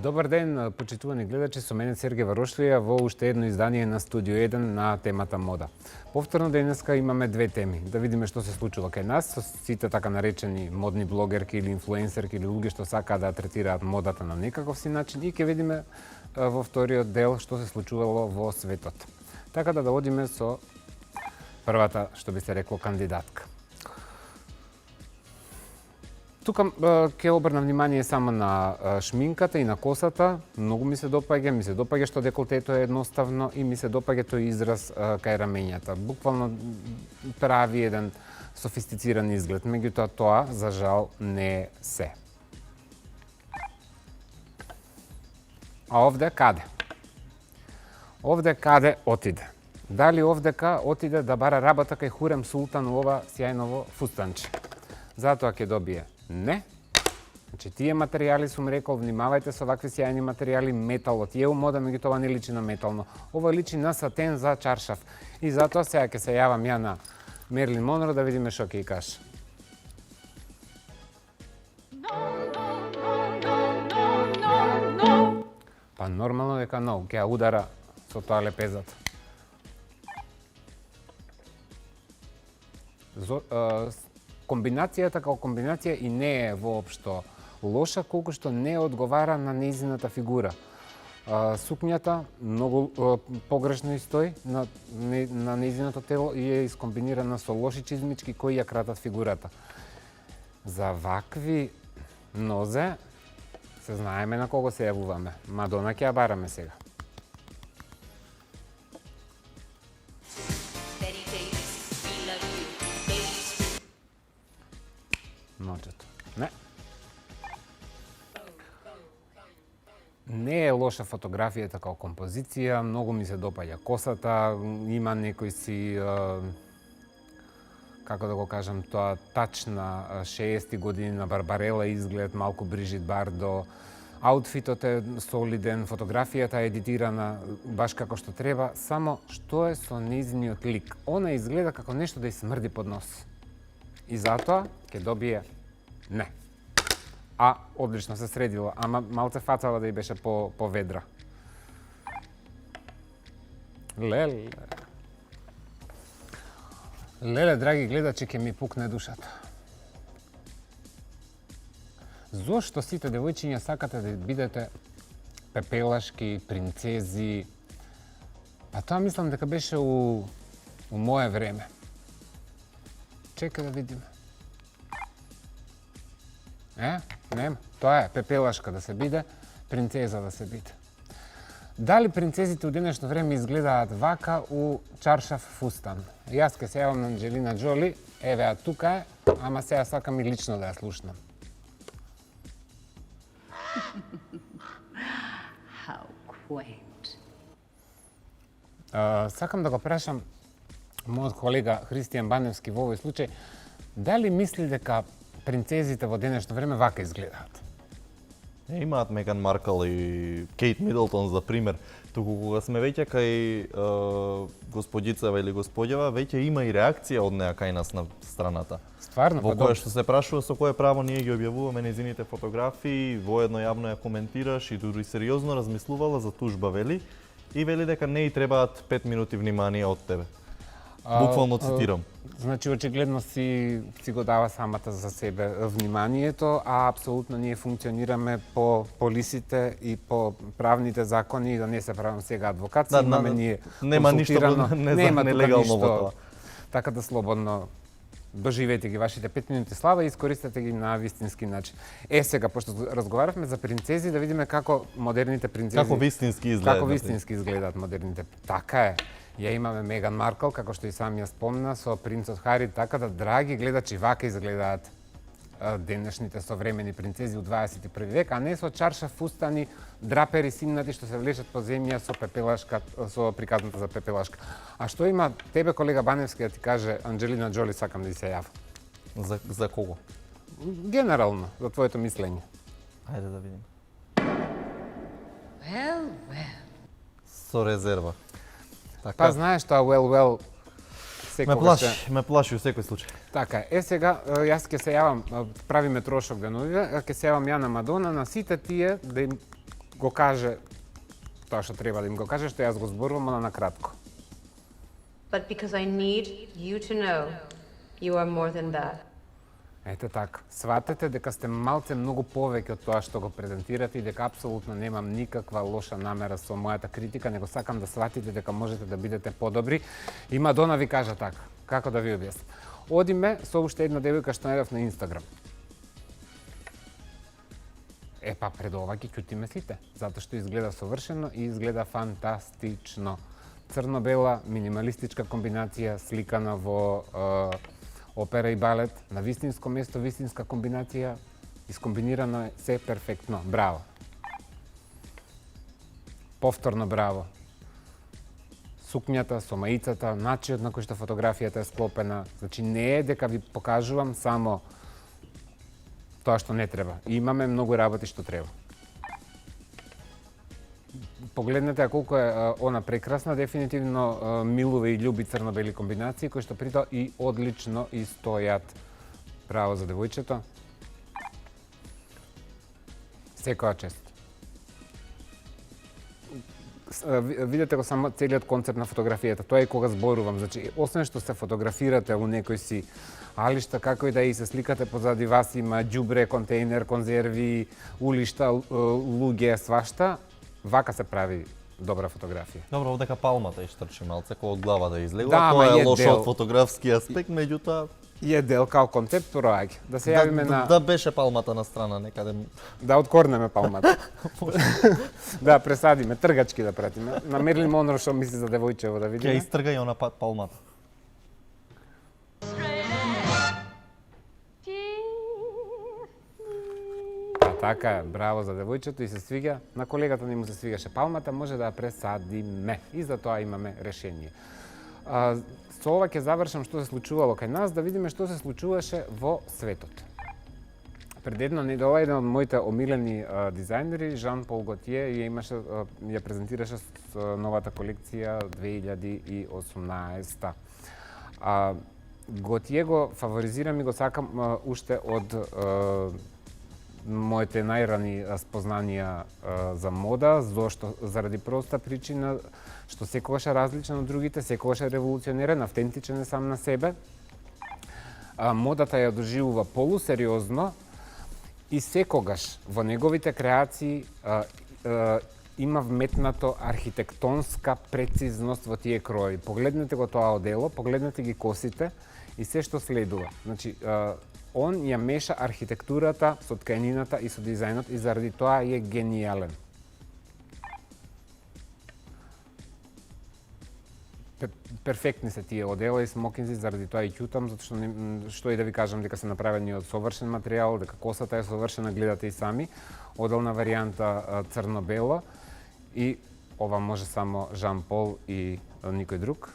Добар ден, почитувани гледачи, со мене Сергеј Варошлија во уште едно издание на Студио 1 на темата мода. Повторно денеска имаме две теми. Да видиме што се случува кај нас со сите така наречени модни блогерки или инфлуенсерки или луѓе што сакаат да третираат модата на некаков си начин и ќе видиме во вториот дел што се случувало во светот. Така да одиме со првата, што би се рекло, кандидатка. Тука ќе обрнам внимание само на шминката и на косата. Многу ми се допаѓа што деколтето е едноставно и ми се допаѓа тој израз кај рамењата. Буквално прави еден софистициран изглед, меѓутоа тоа за жал не е се. А овде каде? Овде каде отиде? Дали овдека отиде да бара работа кај Хурем Султан у ова сјајново фустанче? Затоа ќе добие не. Значи, тие материјали сум рекол, внимавајте со вакви сјајни материјали, металот е у мода, меѓутоа не личи на метално. Ова личи на сатен за чаршаф. И затоа сега ќе се јавам ја на Мерлин Монро да видиме што ќе и каже. Па нормално дека no, ќе ја удара со тоа лепезата. Комбинацијата како комбинација и не е воопшто лоша, колку што не одговара на нејзината фигура. Сукњата многу погрешно и стои на нејзиното тело и е искомбинирана со лоши чизмички кои ја кратат фигурата. За вакви нозе се знаеме на кого се јавуваме. Мадона ќе ја бараме сега. Ночето. Не. Не е лоша фотографијата како композиција, многу ми се допаѓа косата, има некој си, како да го кажам, тоа тач на 60-ти години на Барбарела изглед, малку Брижит Бардо. Аутфитот е солиден, фотографијата е едитирана баш како што треба, само што е со нејзиниот лик? Она изгледа како нешто да ја смрди под нос. И затоа ќе добие не. А одлично се средила, ама малце фатала да ја беше по ведра. Леле. Леле, драги гледачи, ќе ми пукне душата. Зошто сите девојчиња сакате да бидете пепелашки, принцези? Па тоа мислам дека беше у мое време. Чекај да видиме. Нема. Тоа е пепелашка да се биде, принцеза да се биде. Дали принцезите у денешно време изгледаат вака у чаршаф фустан? Јас ке се јавам на Анџелина Џоли, еве а тука е, ама сега сакам и лично да ја слушнам. How quaint. Сакам да го прашам мојот колега Христијан Баневски во овој случај, дали мисли дека принцезите во денешно време вака изгледаат? Имаат Меган Маркл и Кейт Мидлтон за пример. Туку кога сме веќе кај господјицава или господјава, веќе има и реакција од неа кај нас на страната. Стварно, во која што се прашува со кое право ние ги објавуваме нејзините фотографии, воедно јавно ја коментираш и дури сериозно размислувала за тужба, вели, и вели дека не и требаат 5 минути внимание од тебе. Буквално цитирам. Значи, очигледно си го дава самата за себе вниманието, а апсолутно ние функционираме по полисите и по правните закони, да не се правам сега адвокат, имаме ние нема ништо нелегално во тоа. Така да слободно доживете ги вашите 5 минути слава и искористете ги на вистински начин. Сега, пошто разговаравме за принцези, да видиме како модерните принцези... Како вистински изгледаат. Како вистински изгледаат модерните. Така е. Ја имаме Меган Маркл, како што и сам ја спомна, со принцот Хари, така да, драги гледачи, вака изгледаат денешните современи принцези у 21 век, а не со чаршаф, фустани, драпери симнати што се влечат по земја со пепелашка, со приказната за пепелашка. А што има тебе, колега Баневски, да ти каже Анџелина Џоли, сакам да ти се јава? За кого? Генерално, за твоето мислење. Ајде да видим. Well. Со резерва. Така. Па знаеш тоа well секогаш ме плаши у секој случај. Така е. Сега јас ќе се јавам, правиме трошок деновиве, ќе се јавам ја на Мадона, на сите тие да им го каже тоа што треба да им го каже, што јас го зборувам, ама на кратко. But because I need you to know you are more than that. Ете така, сватете дека сте малце многу повеќе од тоа што го презентирате и дека апсолутно немам никаква лоша намера со мојата критика, него сакам да сватите дека можете да бидете подобри. И Мадона ви кажа така, како да ви објаснам. Одиме со уште една девојка што најдов на Инстаграм. Па пред ова ги ќутиме сите, затоа што изгледа совршено и изгледа фантастично. Црно-бела, минималистичка комбинација, сликана во опера и балет, на вистинско место, вистинска комбинација, искомбинирано е се перфектно. Браво! Повторно браво! Сукњата со маицата, начинот на кој што фотографијата е склопена, значи не е дека ви покажувам само тоа што не треба. Имаме многу работи што треба. Погледнете колку е она прекрасна, дефинитивно милува и љуби црно-бели комбинации, кои што притоа и одлично и стојат. Браво за девојчето. Секоја чест. Видете го само целиот концепт на фотографијата. Тоа е кога зборувам. Значи, освен што се фотографирате у некој си алишта, како и да и се сликате позади вас, има ѓубре, контейнер, конзерви, улишта, луѓе, свашта, вака се прави добра фотографија. Добро, овдека палмата ishтрчи малце, кој од глава да излегува. Да, тоа ама е е лошо дел. од фотографски аспект, меѓутоа И е дел као концепт, проаѓа. Да се јавиме на... да беше палмата на страна некаде. Да откорнеме палмата. Да, пресадиме, тргачки да пратиме. На Мерлин Монро што мисли за девојчево да Ќе видиме. истрга и она палмата. Така е, браво за девојчето и се свига. На колегата не му се свигаше палмата, може да ја пресадиме. И за тоа имаме решение. Со ова ќе завршам што се случувало кај нас, да видиме што се случуваше во светот. Пред една недела еден од моите омилени дизајнери, Жан Пол Готие, ја презентираше со новата колекција 2018. Готие го фаворизирам и го сакам уште од моите најрани спознанија за мода, зошто? Заради проста причина што секогаш е различен од другите, секогаш е револуционерен, автентичен е сам на себе. Модата ја доживува полусериозно и секогаш во неговите креации има вметнато архитектонска прецизност во тие крои. Погледнете го тоа одело, погледнете ги косите и се што следува. Значи, он ја меша архитектурата со тканината и со дизајнот и заради тоа е гениален. Перфектни се тие одела и смокинзи, заради тоа и ќутам, затоа што и да ви кажам дека се направени од совршен материјал, дека косата е совршена, гледате и сами. Оделна варијанта црно-бело и ова може само Жан Пол и никој друг.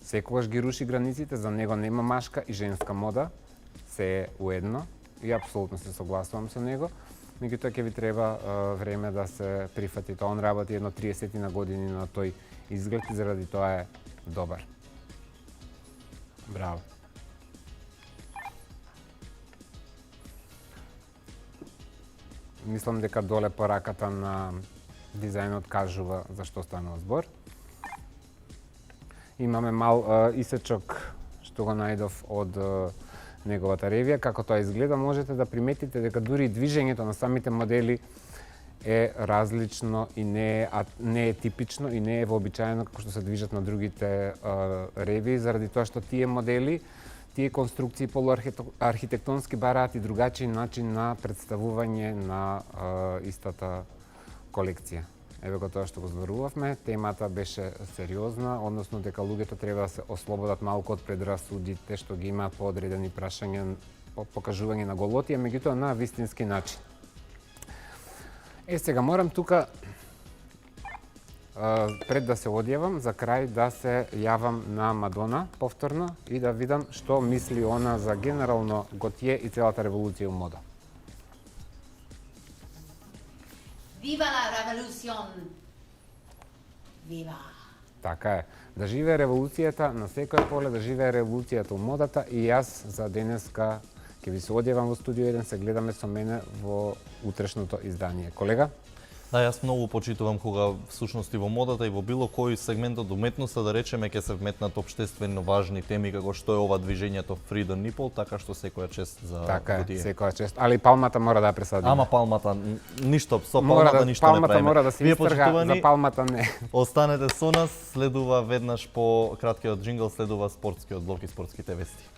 Секогаш ги руши границите, за него нема машка и женска мода, се е уедно и апсолутно се согласувам со него. Меѓутоа ќе ви треба време да се прифати тоа. Он работи едно 30 на години на тој изглед и заради тоа е добар. Браво. Мислам дека доле пораката на дизајнот кажува за што станува збор. Имаме мал исечок што го најдов од неговата ревија. Како тоа изгледа, можете да приметите дека дури движењето на самите модели е различно и не е типично и не е вообичаено како што се движат на другите ревии, заради тоа што тие модели, тие конструкции полуархитектонски бараат и другачи начин на представување на истата колекција. Еве го тоа што го зборувавме, темата беше сериозна, односно дека луѓето треба да се ослободат малку од предрасудите што ги имаат по одредени прашања, покажување на голотија, меѓутоа на вистински начин. Сега морам тука пред да се одјавам, за крај да се јавам на Мадона повторно и да видам што мисли она за генерално Готие и целата револуција у мода. Viva la revolución! Viva! Така е. Да живее револуцијата на секој поле, да живее револуцијата у модата и јас за денеска Ќе ви се одјавам во студио 1, се гледаме со мене во утрешното издание. Колега? Да, јас многу почитувам кога всушност и во модата и во било кој сегмент од уметноста, да речеме, ќе се вметнат општествено важни теми како што е ова движењето Free the Nipple, така што секоја чест за Така е, Готие. секоја чест. Али палмата мора да ја пресадиме. Ама палмата ништо, со Мора палмата да, ништо не палмата правиме. мора да се Вие истрга, почитувани, за палмата не. останете со нас, следува веднаш по краткиот джингл, следува спортскиот блок и спортските вести.